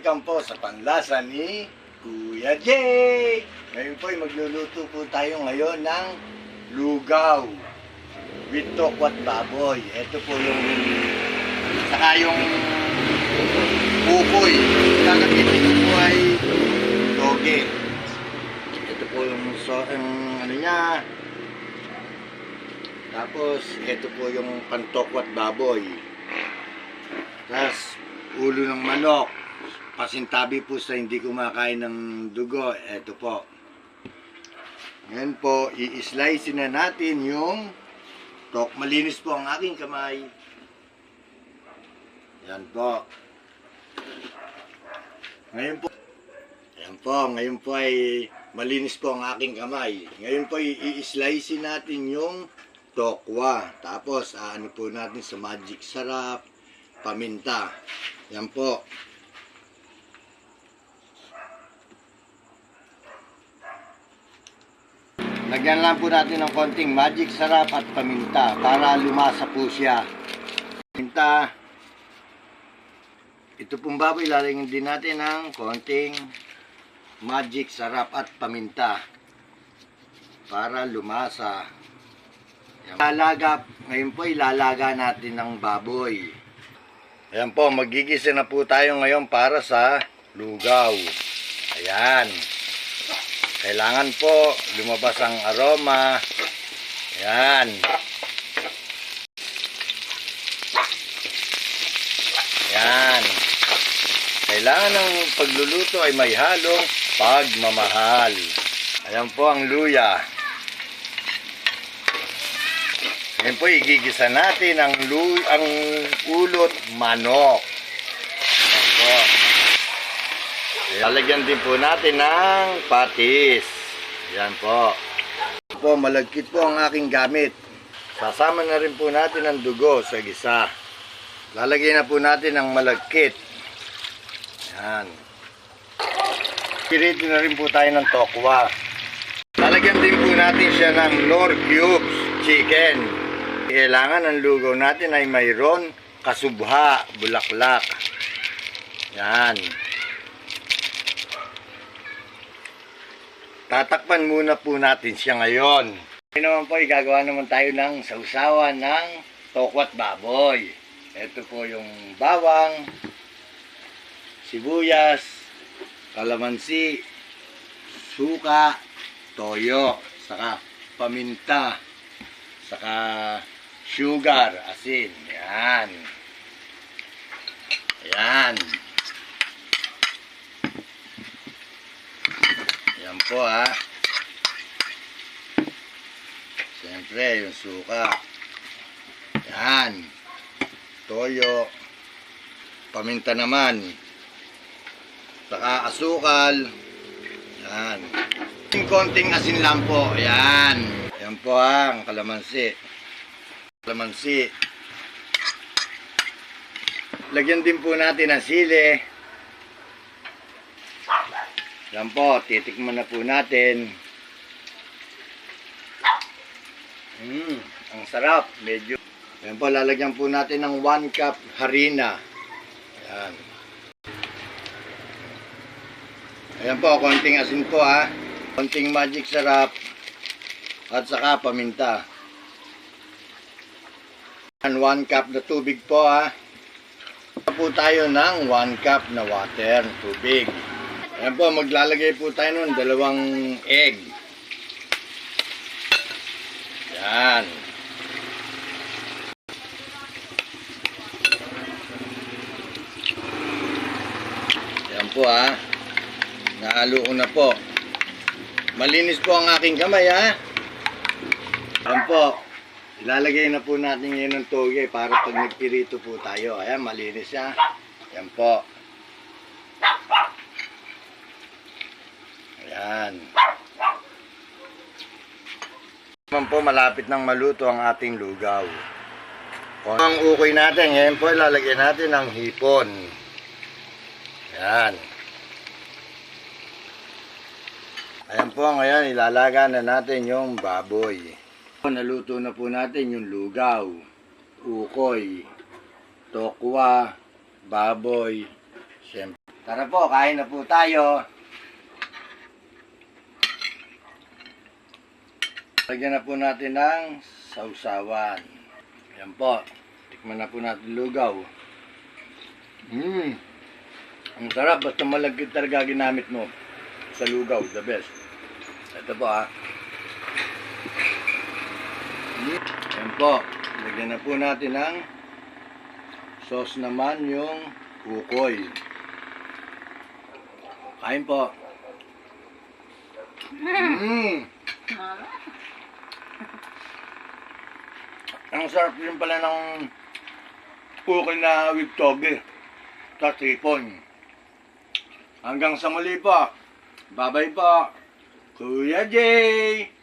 welcome po sa panlasa ni Kuya Jay. Ngayon po ay magluluto po tayo ngayon ng lugaw with tokwat baboy. Ito po yung saka yung bukoy. Gagamitin ko po ay toge. Ito po yung ano niya. Tapos ito po yung pantokwat baboy. Tapos ulo ng manok, pasintabi po sa hindi kumakain ng dugo. Ito po. Ngayon po, i-slice na natin yung malinis po ang aking kamay. Yan po. Ngayon po ay malinis po ang aking kamay. Ngayon po, i-slice natin yung tokwa. Tapos, ano po natin sa magic sarap, paminta. Yan po. Lagyan lang po natin ng konting magic sarap at paminta para lumasa po siya. Paminta. Ito pong baboy, lalagyan din natin ng konting magic sarap at paminta para lumasa. Ngayon po ilalaga natin ng baboy. Ayan po, magigisa na po tayo ngayon para sa lugaw. Ayan. Kailangan po lumabas ang aroma. Ayan. Ayan. Kailangan ng pagluluto ay may halong pagmamahal. Ayan po ang luya. Ngayon po, igigisa natin ang ulot manok. Po. Lalagyan din po natin ng patis. Yan po. Malagkit po ang aking gamit. Sasama na rin po natin ang dugo sa gisa. Lalagyan na po natin ang malagkit. Yan. Pirito na rin po tayo ng tokwa. Lalagyan din po natin siya ng Knorr cubes chicken. Kailangan ang lugaw natin ay mayroon kasubha, bulaklak. Yan. Tatakpan muna po natin siya ngayon. Ngayon naman po, gagawa naman tayo ng sausawan ng tokwat baboy. Ito po yung bawang, sibuyas, kalamansi, suka, toyo, saka paminta, saka sugar, asin. Yan. Yan. Yan po ha. Siyempre, yung suka. Yan. Toyo. Paminta naman. Saka asukal. Yan. Konting asin lang po. Yan. Yan po ha, ang kalamansi. Kalamansi. Lagyan din po natin ang sili. Yan po, titikman na po natin. Ang sarap. Medyo. Yan po, lalagyan po natin ng 1 cup harina. Yan. Ayan po, konting asin po ha. Konting magic sarap. At saka paminta. 1 cup na tubig po ha. Po tayo ng 1 cup na water, tubig. Ayan po, maglalagay po tayo ng 2 egg. Yan. Yan po ha. Nahalo ko na po. Malinis po ang aking kamay ha. Yan po. Ilalagay na po natin ngayon ng toge para pag nagpirito po tayo. Ayan, malinis siya. Yan po. Ayan. Naman po, malapit nang maluto ang ating lugaw. Kung ang ukoy natin, ngayon po ilalagay natin ang hipon. Ayan. Ayan po, ngayon ilalaga na natin yung baboy. Naluto na po natin yung lugaw, ukoy, tokwa, baboy, siyempre. Tara po, kain na po tayo. Lagyan na po natin ng sausawan. Ayan po. Tikman na po natin lugaw. Ang sarap. Basta malagkit talaga ginamit mo sa lugaw. The best. Ito po Ayan po. Lagyan na po natin ng sauce naman yung ukoy. Kain po. Ang sarap din pala ng ukoy na with toge. Tapos hipon. Hanggang sa muli po. Bye-bye po. Kuya Jay!